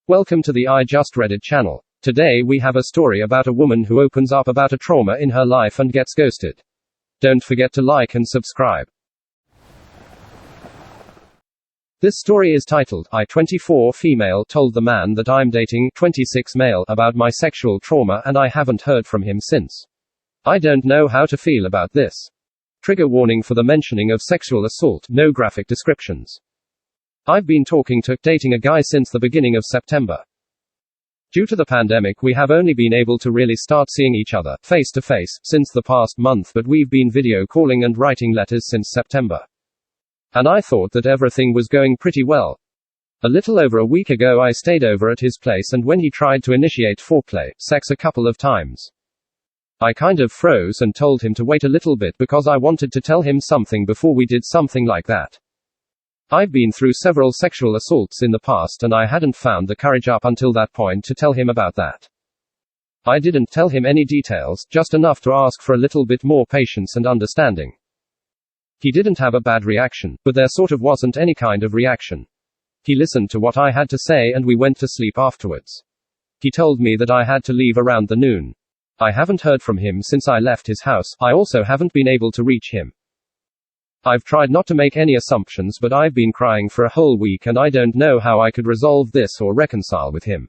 Welcome to the I Just Reddit channel. Today we have a story about a woman who opens up about a trauma in her life and gets ghosted. Don't forget to like and subscribe. This story is titled, I 24 female told the man that I'm dating 26 male about my sexual trauma and I haven't heard from him since. I don't know how to feel about this. Trigger warning for the mentioning of sexual assault, no graphic descriptions. I've been dating a guy since the beginning of September. Due to the pandemic, we have only been able to really start seeing each other, face to face, since the past month, but we've been video calling and writing letters since September. And I thought that everything was going pretty well. A little over a week ago I stayed over at his place and when he tried to initiate foreplay, sex a couple of times. I kind of froze and told him to wait a little bit because I wanted to tell him something before we did something like that. I've been through several sexual assaults in the past and I hadn't found the courage up until that point to tell him about that. I didn't tell him any details, just enough to ask for a little bit more patience and understanding. He didn't have a bad reaction, but there sort of wasn't any kind of reaction. He listened to what I had to say and we went to sleep afterwards. He told me that I had to leave around the noon. I haven't heard from him since I left his house. I also haven't been able to reach him. I've tried not to make any assumptions, but I've been crying for a whole week and I don't know how I could resolve this or reconcile with him.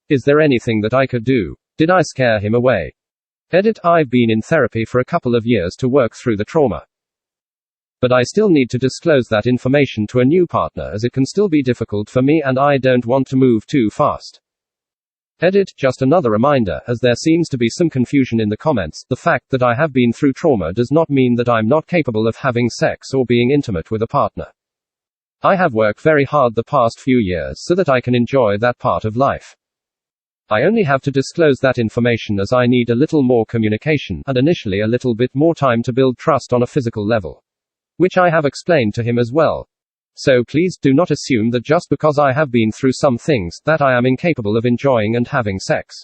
Is there anything that I could do? Did I scare him away? Edit. I've been in therapy for a couple of years to work through the trauma. But I still need to disclose that information to a new partner as it can still be difficult for me and I don't want to move too fast. Edit. Just another reminder, as there seems to be some confusion in the comments, the fact that I have been through trauma does not mean that I'm not capable of having sex or being intimate with a partner. I have worked very hard the past few years so that I can enjoy that part of life. I only have to disclose that information as I need a little more communication, and initially a little bit more time to build trust on a physical level. Which I have explained to him as well. So please do not assume that just because I have been through some things, that I am incapable of enjoying and having sex.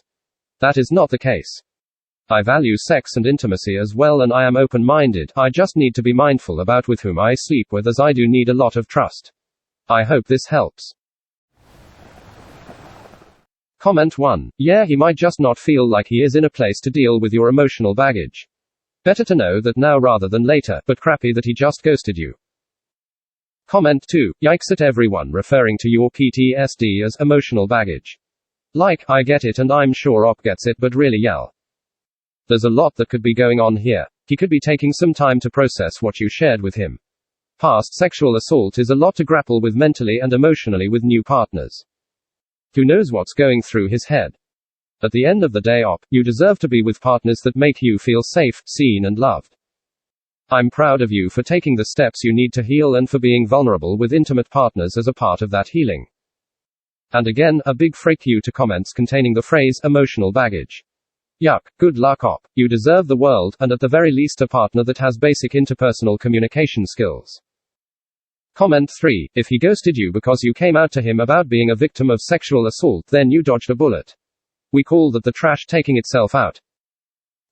That is not the case. I value sex and intimacy as well and I am open-minded. I just need to be mindful about with whom I sleep with, as I do need a lot of trust. I hope this helps. Comment 1. Yeah, he might just not feel like he is in a place to deal with your emotional baggage. Better to know that now rather than later, but crappy that he just ghosted you. Comment 2. Yikes at everyone referring to your PTSD as emotional baggage. Like, I get it and I'm sure Op gets it, but really yell. There's a lot that could be going on here. He could be taking some time to process what you shared with him. Past sexual assault is a lot to grapple with mentally and emotionally with new partners. Who knows what's going through his head? At the end of the day, Op, you deserve to be with partners that make you feel safe, seen and loved. I'm proud of you for taking the steps you need to heal and for being vulnerable with intimate partners as a part of that healing. And again, a big freak you to comments containing the phrase, emotional baggage. Yuck, good luck Op. You deserve the world, and at the very least a partner that has basic interpersonal communication skills. Comment 3. If he ghosted you because you came out to him about being a victim of sexual assault, then you dodged a bullet. We call that the trash taking itself out.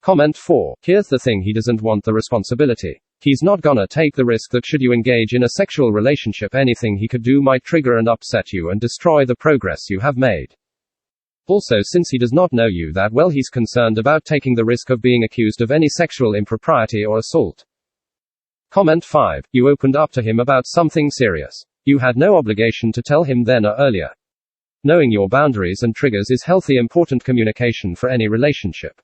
Comment 4. Here's the thing, he doesn't want the responsibility. He's not gonna take the risk that should you engage in a sexual relationship, anything he could do might trigger and upset you and destroy the progress you have made. Also, since he does not know you that well, he's concerned about taking the risk of being accused of any sexual impropriety or assault. Comment 5. You opened up to him about something serious. You had no obligation to tell him then or earlier. Knowing your boundaries and triggers is healthy, important communication for any relationship.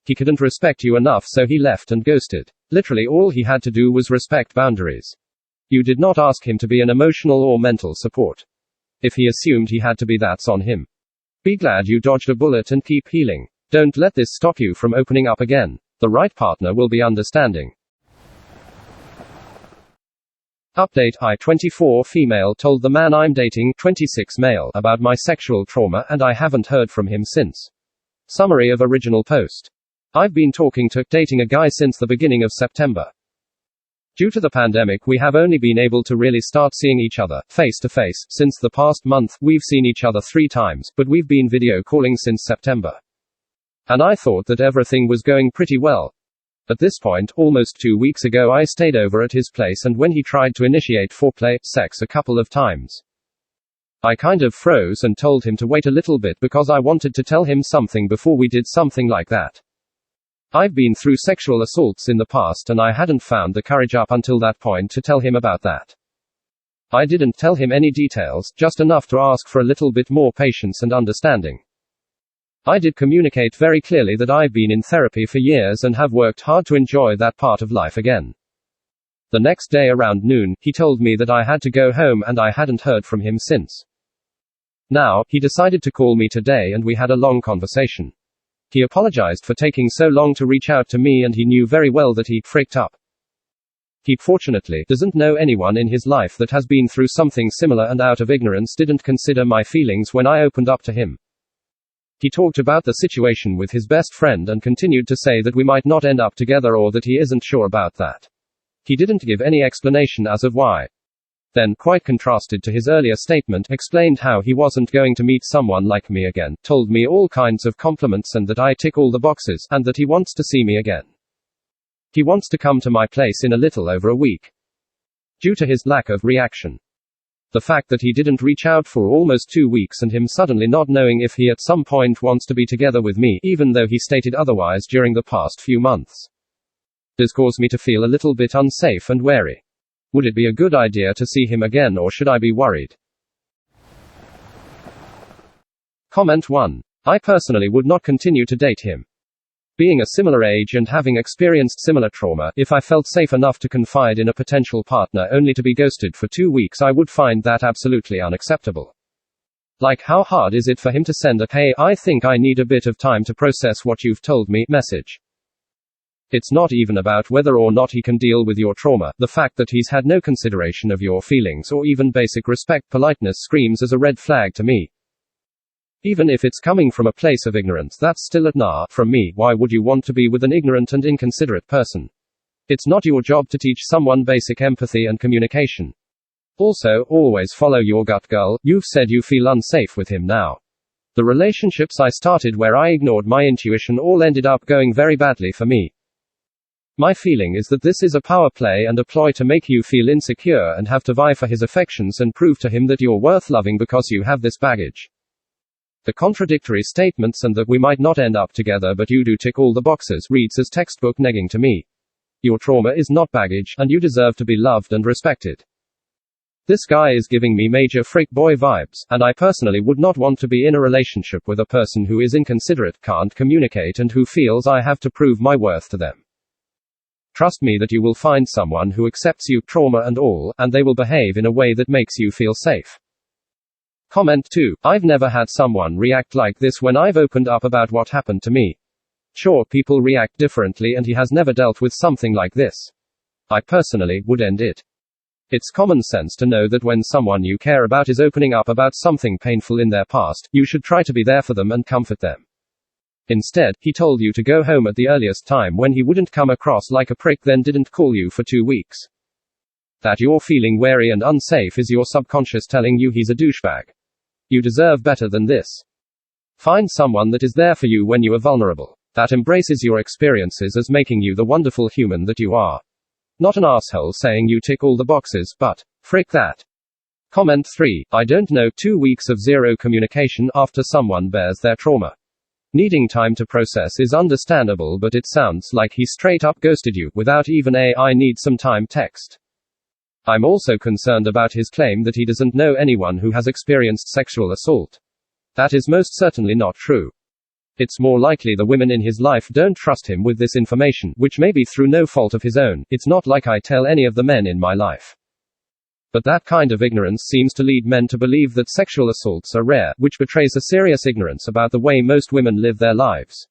He couldn't respect you enough, so he left and ghosted. Literally all he had to do was respect boundaries. You did not ask him to be an emotional or mental support. If he assumed he had to be, that's on him. Be glad you dodged a bullet and keep healing. Don't let this stop you from opening up again. The right partner will be understanding. Update. I 24 female told the man I'm dating 26 male about my sexual trauma and I haven't heard from him since. Summary of original post. I've been dating a guy since the beginning of September. Due to the pandemic, we have only been able to really start seeing each other, face to face, since the past month. We've seen each other 3 times, but we've been video calling since September. And I thought that everything was going pretty well. At this point, almost 2 weeks ago I stayed over at his place and when he tried to initiate foreplay, sex a couple of times. I kind of froze and told him to wait a little bit because I wanted to tell him something before we did something like that. I've been through sexual assaults in the past and I hadn't found the courage up until that point to tell him about that. I didn't tell him any details, just enough to ask for a little bit more patience and understanding. I did communicate very clearly that I've been in therapy for years and have worked hard to enjoy that part of life again. The next day around noon, he told me that I had to go home and I hadn't heard from him since. Now, he decided to call me today and we had a long conversation. He apologized for taking so long to reach out to me and he knew very well that he'd fricked up. He fortunately doesn't know anyone in his life that has been through something similar and out of ignorance didn't consider my feelings when I opened up to him. He talked about the situation with his best friend and continued to say that we might not end up together or that he isn't sure about that. He didn't give any explanation as of why. Then, quite contrasted to his earlier statement, explained how he wasn't going to meet someone like me again, told me all kinds of compliments and that I tick all the boxes, and that he wants to see me again. He wants to come to my place in a little over a week. Due to his lack of reaction. The fact that he didn't reach out for almost 2 weeks and him suddenly not knowing if he at some point wants to be together with me, even though he stated otherwise during the past few months, does cause me to feel a little bit unsafe and wary. Would it be a good idea to see him again or should I be worried? Comment 1. I personally would not continue to date him. Being a similar age and having experienced similar trauma, if I felt safe enough to confide in a potential partner only to be ghosted for 2 weeks, I would find that absolutely unacceptable. Like, how hard is it for him to send a "hey, I think I need a bit of time to process what you've told me" message? It's not even about whether or not he can deal with your trauma. The fact that he's had no consideration of your feelings or even basic respect, politeness screams as a red flag to me. Even if it's coming from a place of ignorance, that's still a nah from me. Why would you want to be with an ignorant and inconsiderate person? It's not your job to teach someone basic empathy and communication. Also, always follow your gut, girl. You've said you feel unsafe with him now. The relationships I started where I ignored my intuition all ended up going very badly for me. My feeling is that this is a power play and a ploy to make you feel insecure and have to vie for his affections and prove to him that you're worth loving because you have this baggage. The contradictory statements and that we might not end up together but you do tick all the boxes reads as textbook negging to me. Your trauma is not baggage, and you deserve to be loved and respected. This guy is giving me major freak boy vibes, and I personally would not want to be in a relationship with a person who is inconsiderate, can't communicate, and who feels I have to prove my worth to them. Trust me that you will find someone who accepts you, trauma and all, and they will behave in a way that makes you feel safe. Comment 2. I've never had someone react like this when I've opened up about what happened to me. Sure, people react differently and he has never dealt with something like this. I personally would end it. It's common sense to know that when someone you care about is opening up about something painful in their past, you should try to be there for them and comfort them. Instead, he told you to go home at the earliest time when he wouldn't come across like a prick, then didn't call you for 2 weeks. That you're feeling wary and unsafe is your subconscious telling you he's a douchebag. You deserve better than this. Find someone that is there for you when you are vulnerable, that embraces your experiences as making you the wonderful human that you are. Not an asshole saying you tick all the boxes, but frick that. Comment 3. I don't know, 2 weeks of zero communication after someone bears their trauma. Needing time to process is understandable, but it sounds like he straight up ghosted you, without even a "I need some time" text. I'm also concerned about his claim that he doesn't know anyone who has experienced sexual assault. That is most certainly not true. It's more likely the women in his life don't trust him with this information, which may be through no fault of his own. It's not like I tell any of the men in my life. But that kind of ignorance seems to lead men to believe that sexual assaults are rare, which betrays a serious ignorance about the way most women live their lives.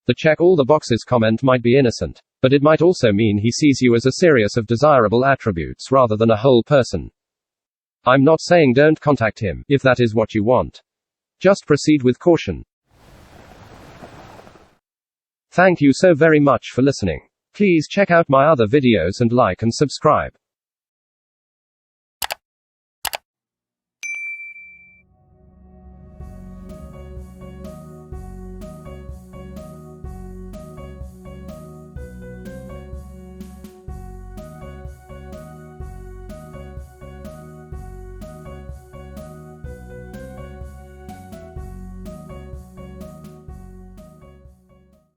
The check all the boxes comment might be innocent, but it might also mean he sees you as a series of desirable attributes rather than a whole person. I'm not saying don't contact him, if that is what you want. Just proceed with caution. Thank you so very much for listening. Please check out my other videos and like and subscribe.